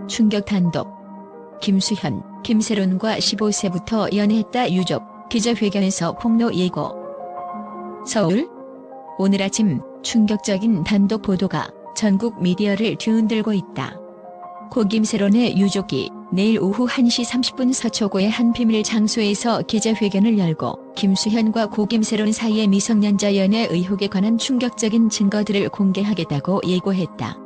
충격 단독. 김수현, 김세론과 15세부터 연애했다 유족, 기자회견에서 폭로 예고. 서울? 오늘 아침 충격적인 단독 보도가 전국 미디어를 뒤흔들고 있다. 고 김세론의 유족이 내일 오후 1시 30분 서초구의 한 비밀 장소에서 기자회견을 열고 김수현과 고 김세론 사이의 미성년자 연애 의혹에 관한 충격적인 증거들을 공개하겠다고 예고했다.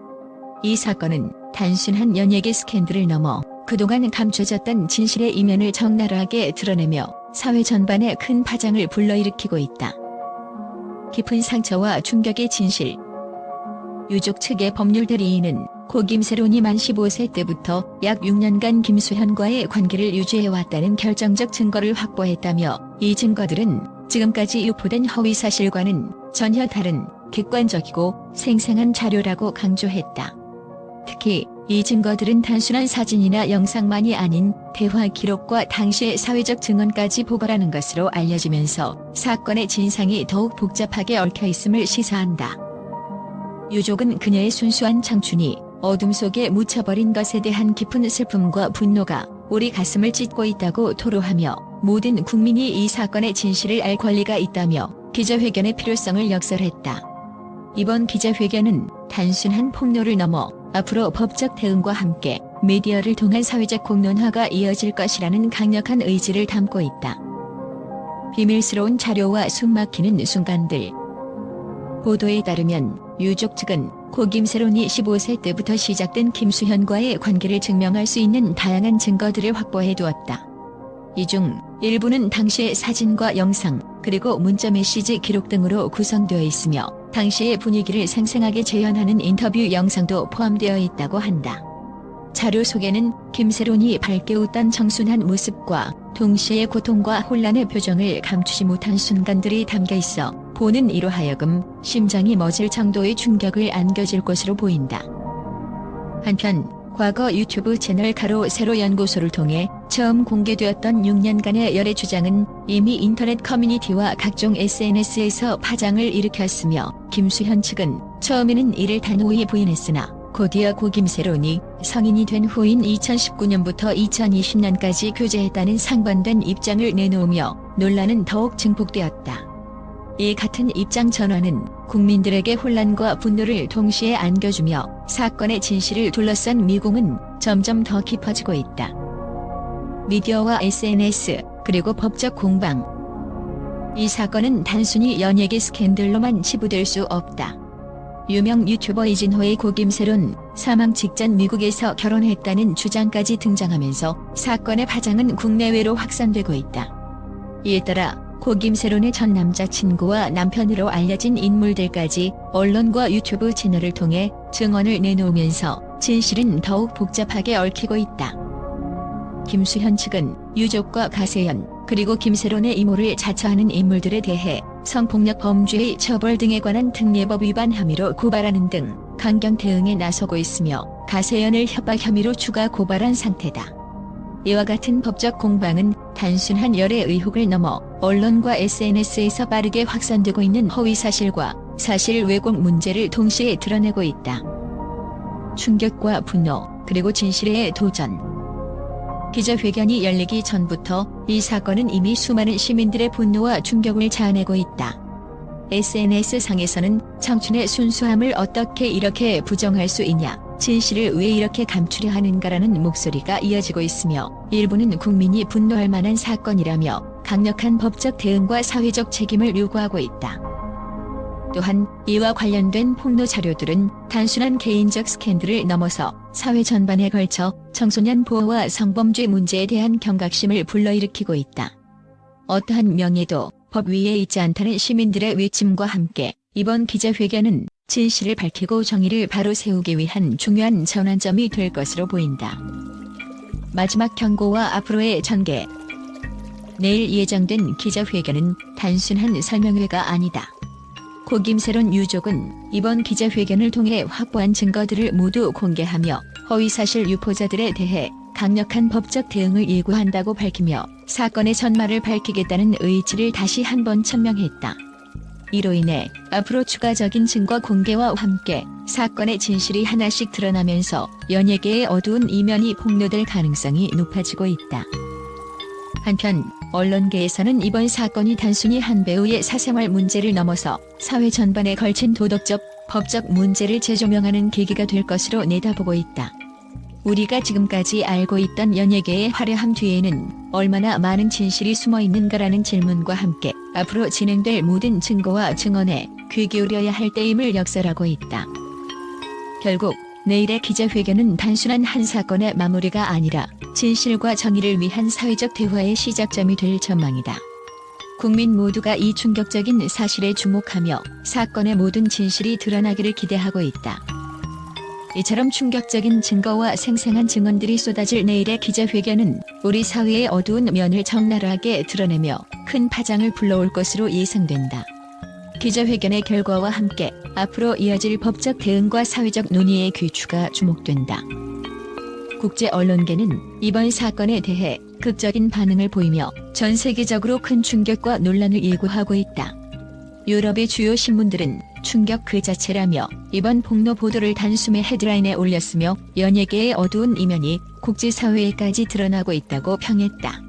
이 사건은 단순한 연예계 스캔들을 넘어 그동안 감춰졌던 진실의 이면을 적나라하게 드러내며 사회 전반에 큰 파장을 불러일으키고 있다. 깊은 상처와 충격의 진실. 유족 측의 법률 대리인은 고 김세론이 만 15세 때부터 약 6년간 김수현과의 관계를 유지해왔다는 결정적 증거를 확보했다며 이 증거들은 지금까지 유포된 허위사실과는 전혀 다른 객관적이고 생생한 자료라고 강조했다. 특히 이 증거들은 단순한 사진이나 영상만이 아닌 대화 기록과 당시의 사회적 증언까지 포괄하는 것으로 알려지면서 사건의 진상이 더욱 복잡하게 얽혀 있음을 시사한다. 유족은 그녀의 순수한 청춘이 어둠 속에 묻혀버린 것에 대한 깊은 슬픔과 분노가 우리 가슴을 찢고 있다고 토로하며 모든 국민이 이 사건의 진실을 알 권리가 있다며 기자회견의 필요성을 역설했다. 이번 기자회견은 단순한 폭로를 넘어 앞으로 법적 대응과 함께 미디어를 통한 사회적 공론화가 이어질 것이라는 강력한 의지를 담고 있다. 비밀스러운 자료와 숨막히는 순간들. 보도에 따르면 유족 측은 고 김세론이 15세 때부터 시작된 김수현과의 관계를 증명할 수 있는 다양한 증거들을 확보해 두었다. 이 중 일부는 당시의 사진과 영상, 그리고 문자 메시지 기록 등으로 구성되어 있으며 당시의 분위기를 생생하게 재현하는 인터뷰 영상도 포함되어 있다고 한다. 자료 속에는 김세론이 밝게 웃던 청순한 모습과 동시에 고통과 혼란의 표정을 감추지 못한 순간들이 담겨 있어 보는 이로 하여금 심장이 멎을 정도의 충격을 안겨줄 것으로 보인다. 한편 과거 유튜브 채널 가로 세로 연구소를 통해 처음 공개되었던 6년간의 열애 주장은 이미 인터넷 커뮤니티와 각종 SNS에서 파장을 일으켰으며 김수현 측은 처음에는 이를 단호히 부인했으나 곧이어 고 김세론이 성인이 된 후인 2019년부터 2020년까지 교제했다는 상반된 입장을 내놓으며 논란은 더욱 증폭되었다. 이 같은 입장 전환은 국민들에게 혼란과 분노를 동시에 안겨주며 사건의 진실을 둘러싼 미궁은 점점 더 깊어지고 있다. 미디어와 SNS, 그리고 법적 공방. 이 사건은 단순히 연예계 스캔들로만 치부될 수 없다. 유명 유튜버 이진호의 고 김세론 사망 직전 미국에서 결혼했다는 주장까지 등장하면서 사건의 파장은 국내외로 확산되고 있다. 이에 따라 고 김세론의 전 남자친구와 남편으로 알려진 인물들까지 언론과 유튜브 채널을 통해 증언을 내놓으면서 진실은 더욱 복잡하게 얽히고 있다. 김수현 측은 유족과 가세연, 그리고 김세론의 이모를 자처하는 인물들에 대해 성폭력 범죄의 처벌 등에 관한 특례법 위반 혐의로 고발하는 등 강경 대응에 나서고 있으며 가세연을 협박 혐의로 추가 고발한 상태다. 이와 같은 법적 공방은 단순한 열애 의혹을 넘어 언론과 SNS에서 빠르게 확산되고 있는 허위사실과 사실 왜곡 문제를 동시에 드러내고 있다. 충격과 분노, 그리고 진실의 도전. 기자회견이 열리기 전부터 이 사건은 이미 수많은 시민들의 분노와 충격을 자아내고 있다. SNS상에서는 청춘의 순수함을 어떻게 이렇게 부정할 수 있냐, 진실을 왜 이렇게 감추려 하는가라는 목소리가 이어지고 있으며 일부는 국민이 분노할 만한 사건이라며 강력한 법적 대응과 사회적 책임을 요구하고 있다. 또한 이와 관련된 폭로 자료들은 단순한 개인적 스캔들을 넘어서 사회 전반에 걸쳐 청소년 보호와 성범죄 문제에 대한 경각심을 불러일으키고 있다. 어떠한 명예도 법 위에 있지 않다는 시민들의 외침과 함께 이번 기자회견은 진실을 밝히고 정의를 바로 세우기 위한 중요한 전환점이 될 것으로 보인다. 마지막 경고와 앞으로의 전개. 내일 예정된 기자회견은 단순한 설명회가 아니다. 고 김세론 유족은 이번 기자회견을 통해 확보한 증거들을 모두 공개하며 허위사실 유포자들에 대해 강력한 법적 대응을 예고한다고 밝히며 사건의 전말을 밝히겠다는 의지를 다시 한번 천명했다. 이로 인해 앞으로 추가적인 증거 공개와 함께 사건의 진실이 하나씩 드러나면서 연예계의 어두운 이면이 폭로될 가능성이 높아지고 있다. 한편 언론계에서는 이번 사건이 단순히 한 배우의 사생활 문제를 넘어서 사회 전반에 걸친 도덕적, 법적 문제를 재조명하는 계기가 될 것으로 내다보고 있다. 우리가 지금까지 알고 있던 연예계의 화려함 뒤에는 얼마나 많은 진실이 숨어 있는가라는 질문과 함께 앞으로 진행될 모든 증거와 증언에 귀 기울여야 할 때임을 역설하고 있다. 결국 내일의 기자회견은 단순한 한 사건의 마무리가 아니라 진실과 정의를 위한 사회적 대화의 시작점이 될 전망이다. 국민 모두가 이 충격적인 사실에 주목하며 사건의 모든 진실이 드러나기를 기대하고 있다. 이처럼 충격적인 증거와 생생한 증언들이 쏟아질 내일의 기자회견은 우리 사회의 어두운 면을 적나라하게 드러내며 큰 파장을 불러올 것으로 예상된다. 기자회견의 결과와 함께 앞으로 이어질 법적 대응과 사회적 논의의 귀추가 주목된다. 국제 언론계는 이번 사건에 대해 극적인 반응을 보이며 전 세계적으로 큰 충격과 논란을 예고하고 있다. 유럽의 주요 신문들은 충격 그 자체라며 이번 폭로 보도를 단숨에 헤드라인에 올렸으며 연예계의 어두운 이면이 국제사회에까지 드러나고 있다고 평했다.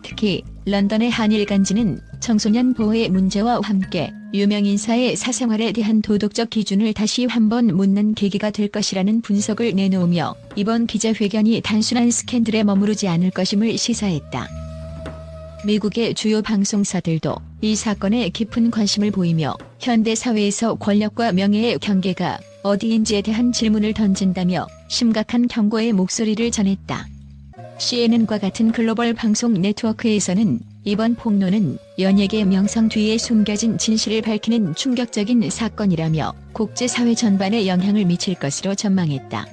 특히 런던의 한일간지는 청소년 보호의 문제와 함께 유명인사의 사생활에 대한 도덕적 기준을 다시 한번 묻는 계기가 될 것이라는 분석을 내놓으며 이번 기자회견이 단순한 스캔들에 머무르지 않을 것임을 시사했다. 미국의 주요 방송사들도 이 사건에 깊은 관심을 보이며 현대 사회에서 권력과 명예의 경계가 어디인지에 대한 질문을 던진다며 심각한 경고의 목소리를 전했다. CNN과 같은 글로벌 방송 네트워크에서는 이번 폭로는 연예계 명성 뒤에 숨겨진 진실을 밝히는 충격적인 사건이라며 국제사회 전반에 영향을 미칠 것으로 전망했다.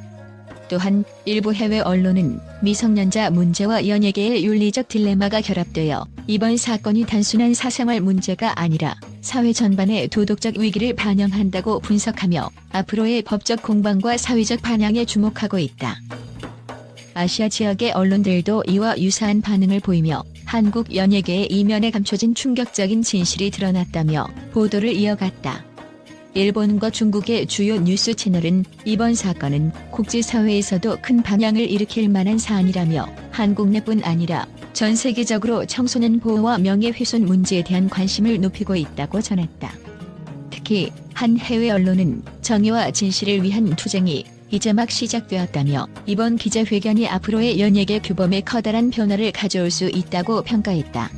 또한 일부 해외 언론은 미성년자 문제와 연예계의 윤리적 딜레마가 결합되어 이번 사건이 단순한 사생활 문제가 아니라 사회 전반의 도덕적 위기를 반영한다고 분석하며 앞으로의 법적 공방과 사회적 반향에 주목하고 있다. 아시아 지역의 언론들도 이와 유사한 반응을 보이며 한국 연예계의 이면에 감춰진 충격적인 진실이 드러났다며 보도를 이어갔다. 일본과 중국의 주요 뉴스 채널은 이번 사건은 국제사회에서도 큰 반향을 일으킬 만한 사안이라며 한국 내뿐 아니라 전 세계적으로 청소년 보호와 명예훼손 문제에 대한 관심을 높이고 있다고 전했다. 특히 한 해외 언론은 정의와 진실을 위한 투쟁이 이제 막 시작되었다며 이번 기자회견이 앞으로의 연예계 규범에 커다란 변화를 가져올 수 있다고 평가했다.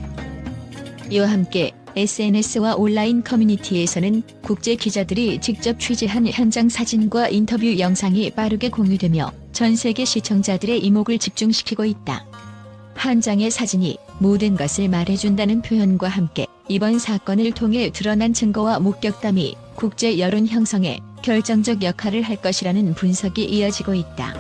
이와 함께 SNS와 온라인 커뮤니티에서는 국제 기자들이 직접 취재한 현장 사진과 인터뷰 영상이 빠르게 공유되며 전 세계 시청자들의 이목을 집중시키고 있다. 한 장의 사진이 모든 것을 말해준다는 표현과 함께 이번 사건을 통해 드러난 증거와 목격담이 국제 여론 형성에 결정적 역할을 할 것이라는 분석이 이어지고 있다.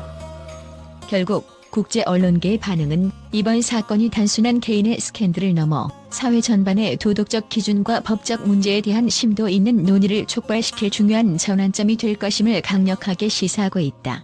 결국 국제 언론계의 반응은 이번 사건이 단순한 개인의 스캔들을 넘어 사회 전반의 도덕적 기준과 법적 문제에 대한 심도 있는 논의를 촉발시킬 중요한 전환점이 될 것임을 강력하게 시사하고 있다.